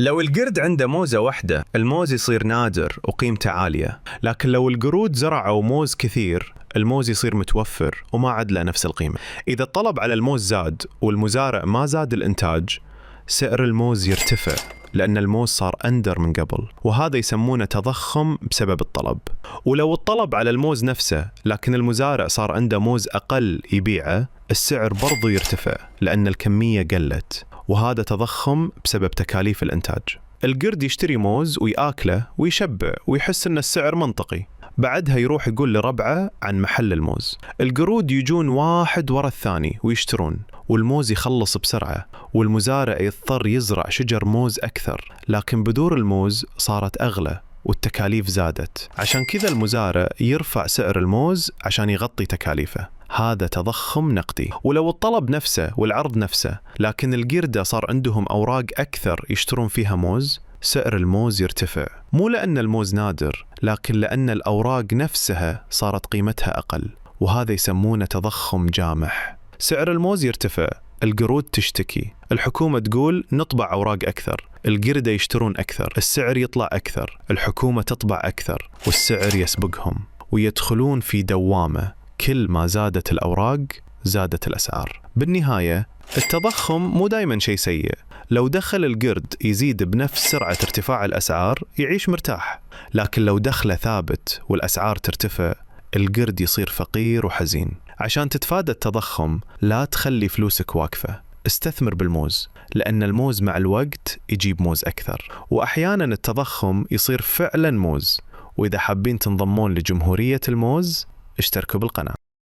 لو القرد عنده موزة واحدة الموز يصير نادر وقيمته عالية، لكن لو القرود زرعوا موز كثير الموز يصير متوفر وما عاد له نفس القيمة. إذا الطلب على الموز زاد والمزارع ما زاد الإنتاج، سعر الموز يرتفع لأن الموز صار أندر من قبل، وهذا يسمونه تضخم بسبب الطلب. ولو الطلب على الموز نفسه لكن المزارع صار عنده موز أقل يبيعه، السعر برضو يرتفع لأن الكمية قلت، وهذا تضخم بسبب تكاليف الإنتاج. القرد يشتري موز ويأكله ويشبع ويحس أن السعر منطقي، بعدها يروح يقول لربعه عن محل الموز. القرود يجون واحد ورا الثاني ويشترون، والموز يخلص بسرعة، والمزارع يضطر يزرع شجر موز أكثر، لكن بذور الموز صارت أغلى والتكاليف زادت. عشان كذا المزارع يرفع سعر الموز عشان يغطي تكاليفه. هذا تضخم نقدي. ولو الطلب نفسه والعرض نفسه لكن القردة صار عندهم أوراق أكثر يشترون فيها موز، سعر الموز يرتفع، مو لأن الموز نادر لكن لأن الأوراق نفسها صارت قيمتها أقل، وهذا يسمونه تضخم جامح. سعر الموز يرتفع، القرود تشتكي، الحكومة تقول نطبع أوراق أكثر، القردة يشترون أكثر، السعر يطلع أكثر، الحكومة تطبع أكثر، والسعر يسبقهم، ويدخلون في دوامة. كل ما زادت الأوراق زادت الأسعار. بالنهاية التضخم مو دايما شيء سيء. لو دخل القرد يزيد بنفس سرعة ارتفاع الأسعار يعيش مرتاح، لكن لو دخله ثابت والأسعار ترتفع القرد يصير فقير وحزين. عشان تتفادى التضخم لا تخلي فلوسك واقفة، استثمر بالموز، لأن الموز مع الوقت يجيب موز أكثر، وأحيانا التضخم يصير فعلا موز. وإذا حابين تنضمون لجمهورية الموز اشتركوا بالقناة.